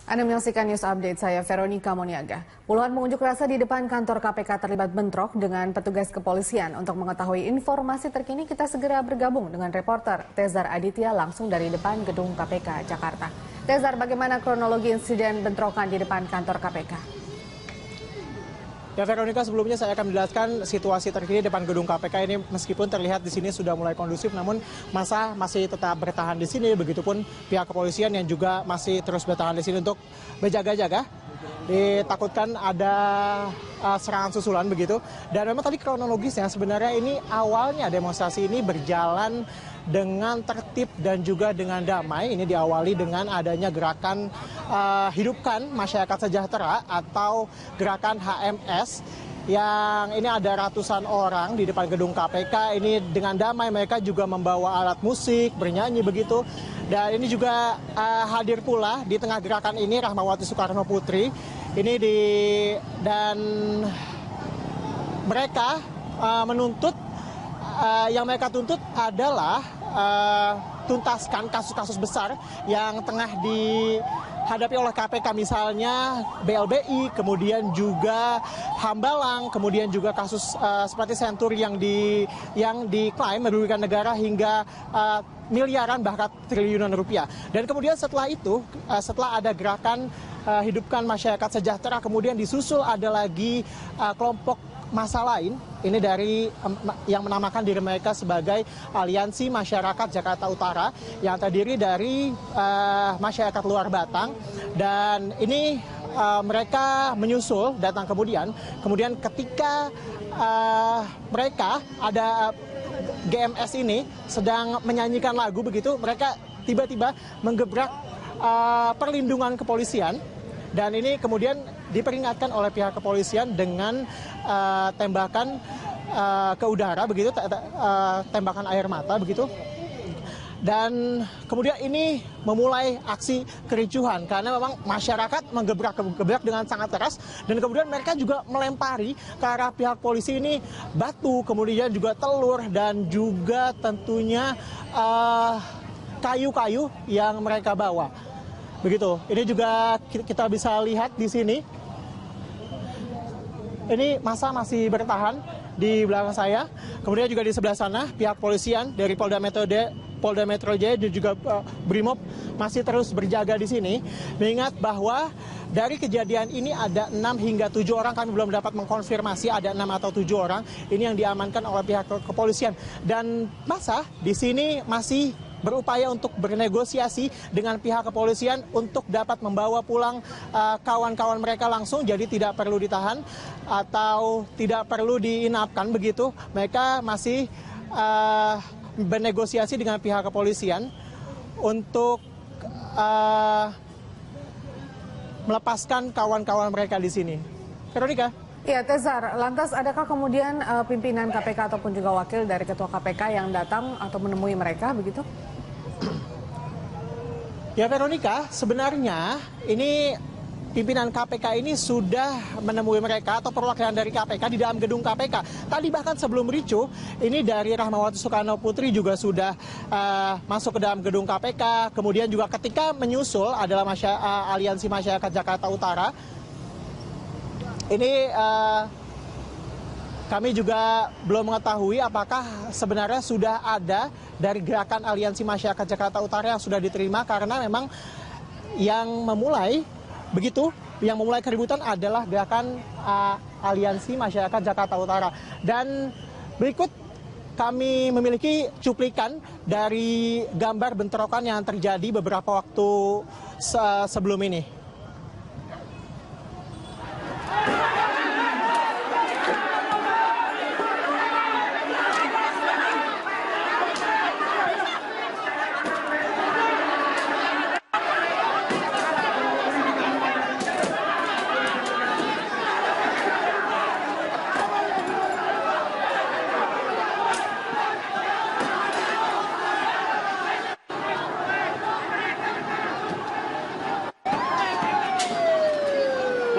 Anda menyaksikan News Update, saya Veronica Moniaga. Puluhan pengunjuk rasa di depan kantor KPK terlibat bentrok dengan petugas kepolisian. Untuk mengetahui informasi terkini, kita segera bergabung dengan reporter Tezar Aditya langsung dari depan gedung KPK Jakarta. Tezar, bagaimana kronologi insiden bentrokan di depan kantor KPK? Ya Veronica, sebelumnya saya akan menjelaskan situasi terkini depan gedung KPK ini. Meskipun terlihat di sini sudah mulai kondusif, namun massa masih tetap bertahan di sini. Begitupun pihak kepolisian yang juga masih terus bertahan di sini untuk berjaga-jaga. Ditakutkan ada serangan susulan begitu. Dan memang tadi kronologisnya sebenarnya ini awalnya demonstrasi ini berjalan dengan tertib dan juga dengan damai. Ini diawali dengan adanya gerakan Hidupkan Masyarakat Sejahtera atau gerakan HMS, yang ini ada ratusan orang di depan gedung KPK. Ini dengan damai, mereka juga membawa alat musik, bernyanyi begitu. Dan ini juga hadir pula di tengah gerakan ini Rahmawati Soekarno Putri. Dan mereka menuntut, yang mereka tuntut adalah tuntaskan kasus-kasus besar yang tengah dihadapi oleh KPK, misalnya BLBI, kemudian juga Hambalang, kemudian juga kasus seperti Senturi yang diklaim merugikan negara hingga miliaran bahkan triliunan rupiah. Dan kemudian setelah itu, setelah ada gerakan Hidupkan Masyarakat Sejahtera, kemudian disusul ada lagi kelompok massa lain, ini dari yang menamakan diri mereka sebagai Aliansi Masyarakat Jakarta Utara, yang terdiri dari masyarakat luar Batang. Dan ini mereka menyusul datang kemudian ketika mereka ada GMS ini sedang menyanyikan lagu begitu, mereka tiba-tiba menggebrak perlindungan kepolisian. Dan ini kemudian diperingatkan oleh pihak kepolisian dengan tembakan ke udara begitu, tembakan air mata begitu. Dan kemudian ini memulai aksi kericuhan karena memang masyarakat menggebrak dengan sangat keras, dan kemudian mereka juga melempari ke arah pihak polisi ini batu, kemudian juga telur, dan juga tentunya kayu-kayu yang mereka bawa. Begitu. Ini juga kita bisa lihat di sini. Ini massa masih bertahan di belakang saya. Kemudian juga di sebelah sana pihak polisian dari Polda Metro Jaya dan juga Brimob masih terus berjaga di sini. Mengingat bahwa dari kejadian ini ada 6 hingga 7 orang, kami belum dapat mengkonfirmasi ada 6 atau 7 orang ini yang diamankan oleh pihak kepolisian. Dan massa di sini masih berupaya untuk bernegosiasi dengan pihak kepolisian untuk dapat membawa pulang kawan-kawan mereka langsung, jadi tidak perlu ditahan atau tidak perlu diinapkan begitu. Mereka masih bernegosiasi dengan pihak kepolisian untuk melepaskan kawan-kawan mereka di sini. Veronica. Ya, Tezar, lantas adakah kemudian pimpinan KPK ataupun juga wakil dari Ketua KPK yang datang atau menemui mereka begitu? Ya Veronica, sebenarnya ini pimpinan KPK ini sudah menemui mereka atau perwakilan dari KPK di dalam gedung KPK. Tadi bahkan sebelum ricuh, ini dari Rahmawati Soekarno Putri juga sudah masuk ke dalam gedung KPK. Kemudian juga ketika menyusul adalah Aliansi Masyarakat Jakarta Utara. Ini kami juga belum mengetahui apakah sebenarnya sudah ada dari gerakan Aliansi Masyarakat Jakarta Utara yang sudah diterima, karena memang yang memulai keributan adalah gerakan Aliansi Masyarakat Jakarta Utara. Dan berikut kami memiliki cuplikan dari gambar bentrokan yang terjadi beberapa waktu sebelum ini.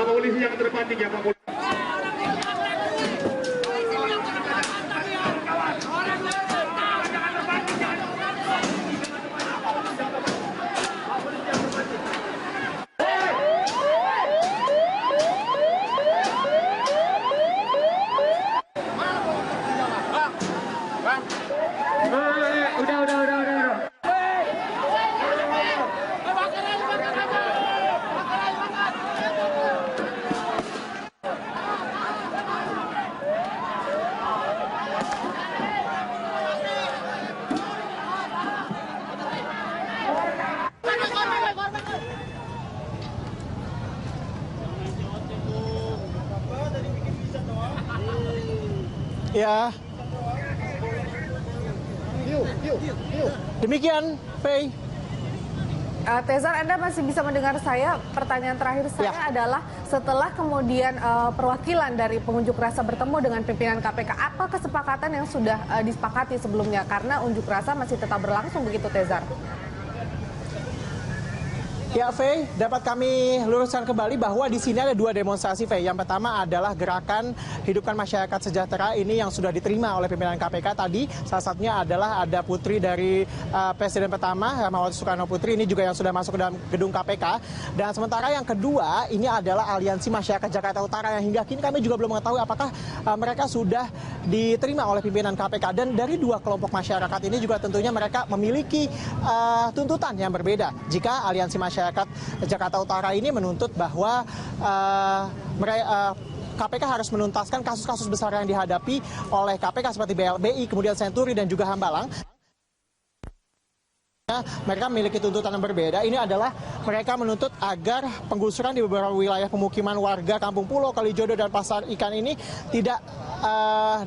Polisi yang terdepan tiga Pak Polisi. Ya. Demikian, Faye. Tezar, Anda masih bisa mendengar saya? Pertanyaan terakhir saya adalah setelah kemudian perwakilan dari pengunjuk rasa bertemu dengan pimpinan KPK, apa kesepakatan yang sudah disepakati sebelumnya? Karena unjuk rasa masih tetap berlangsung begitu, Tezar. Ya, Faye, dapat kami luruskan kembali bahwa di sini ada dua demonstrasi, Faye. Yang pertama adalah gerakan Hidupkan Masyarakat Sejahtera ini yang sudah diterima oleh pimpinan KPK tadi. Salah satunya adalah ada putri dari Presiden pertama, Megawati Soekarno Putri, ini juga yang sudah masuk ke dalam gedung KPK. Dan sementara yang kedua, ini adalah Aliansi Masyarakat Jakarta Utara yang hingga kini kami juga belum mengetahui apakah mereka sudah diterima oleh pimpinan KPK. Dan dari dua kelompok masyarakat ini juga tentunya mereka memiliki tuntutan yang berbeda. Jika Aliansi Masyarakat Jakarta Utara ini menuntut bahwa KPK harus menuntaskan kasus-kasus besar yang dihadapi oleh KPK seperti BLBI, kemudian Senturi dan juga Hambalang. Mereka memiliki tuntutan yang berbeda. Ini adalah mereka menuntut agar penggusuran di beberapa wilayah pemukiman warga Kampung Pulo, Kalijodo, dan Pasar Ikan ini tidak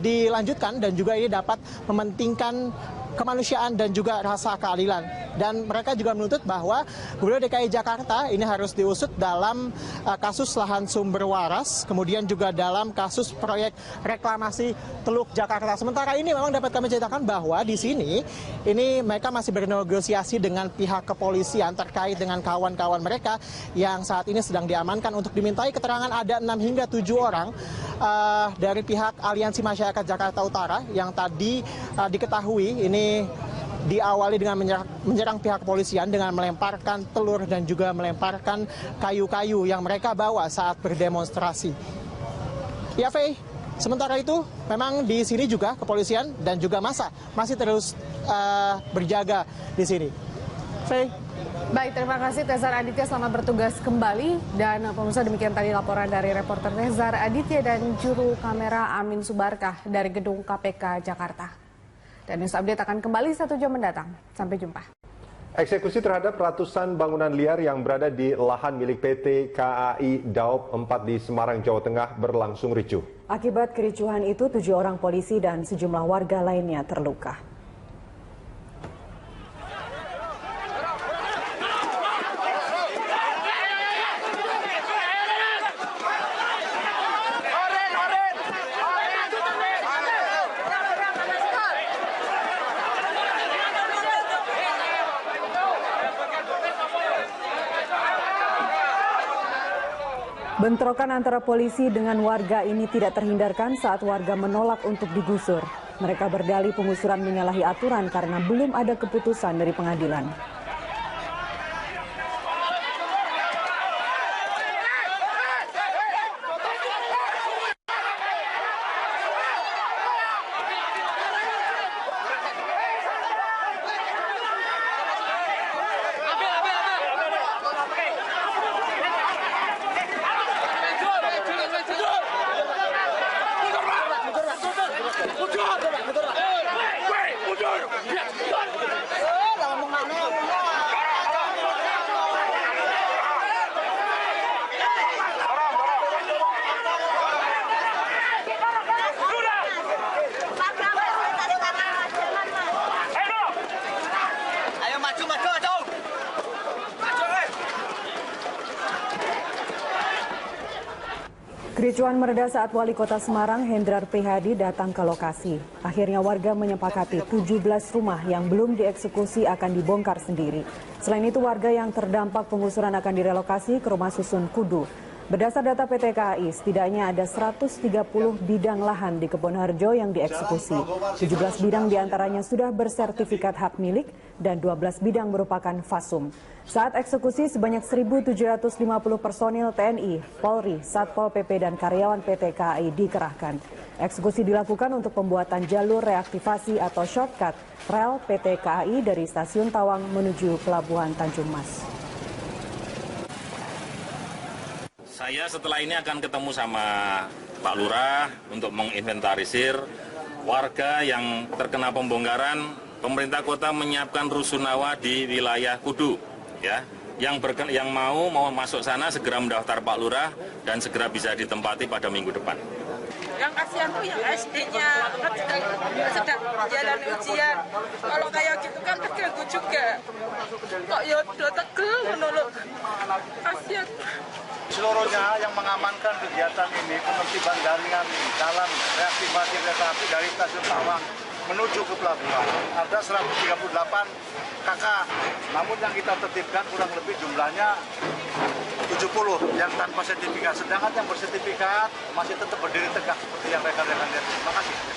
dilanjutkan dan juga ini dapat mementingkan kemanusiaan dan juga rasa keadilan. Dan mereka juga menuntut bahwa Gubernur DKI Jakarta ini harus diusut dalam kasus lahan sumber waras, kemudian juga dalam kasus proyek reklamasi Teluk Jakarta. Sementara ini memang dapat kami ceritakan bahwa di sini ini mereka masih bernegosiasi dengan pihak kepolisian terkait dengan kawan-kawan mereka yang saat ini sedang diamankan untuk dimintai keterangan. Ada 6 hingga 7 orang dari pihak Aliansi Masyarakat Jakarta Utara yang tadi diketahui ini diawali dengan menyerang pihak kepolisian dengan melemparkan telur dan juga melemparkan kayu-kayu yang mereka bawa saat berdemonstrasi. Ya, Faye, sementara itu memang di sini juga kepolisian dan juga massa masih terus berjaga di sini. Faye. Baik, terima kasih Tezar Aditya, selamat bertugas kembali. Dan pemirsa, demikian tadi laporan dari reporter Tezar Aditya dan juru kamera Amin Subarkah dari gedung KPK Jakarta. Dan News Update akan kembali 1 jam mendatang. Sampai jumpa. Eksekusi terhadap ratusan bangunan liar yang berada di lahan milik PT KAI Daop 4 di Semarang, Jawa Tengah berlangsung ricuh. Akibat kericuhan itu, 7 orang polisi dan sejumlah warga lainnya terluka. Bentrokan antara polisi dengan warga ini tidak terhindarkan saat warga menolak untuk digusur. Mereka berdalih pengusuran menyalahi aturan karena belum ada keputusan dari pengadilan. Kericuhan mereda saat Wali Kota Semarang, Hendrar Prihadi, datang ke lokasi. Akhirnya warga menyepakati 17 rumah yang belum dieksekusi akan dibongkar sendiri. Selain itu, warga yang terdampak penggusuran akan direlokasi ke rumah susun Kudu. Berdasar data PT KAI, setidaknya ada 130 bidang lahan di Kebonharjo yang dieksekusi. 17 bidang diantaranya sudah bersertifikat hak milik dan 12 bidang merupakan fasum. Saat eksekusi, sebanyak 1.750 personil TNI, Polri, Satpol PP, dan karyawan PT KAI dikerahkan. Eksekusi dilakukan untuk pembuatan jalur reaktivasi atau shortcut rel PT KAI dari Stasiun Tawang menuju Pelabuhan Tanjung Mas. Saya setelah ini akan ketemu sama Pak Lurah untuk menginventarisir warga yang terkena pembongkaran. Pemerintah kota menyiapkan rusunawa di wilayah Kudu, ya. Yang mau masuk sana segera mendaftar Pak Lurah dan segera bisa ditempati pada minggu depan. Yang kasihan tuh yang SD-nya kan sedang jalan ujian. Kalau kayak gitu kan terganggu juga. Kok ya udah tegel menurut kasihan. Seluruhnya yang mengamankan kegiatan ini penertiban jaringan jalan reaktivasi kereta api dari stasiun Tawang menuju ke pelabuhan. Ada 138 KK, namun yang kita tertibkan kurang lebih jumlahnya 70 yang tanpa sertifikat. Sedangkan yang bersertifikat masih tetap berdiri tegak seperti yang rekan-rekan lihat. Terima kasih.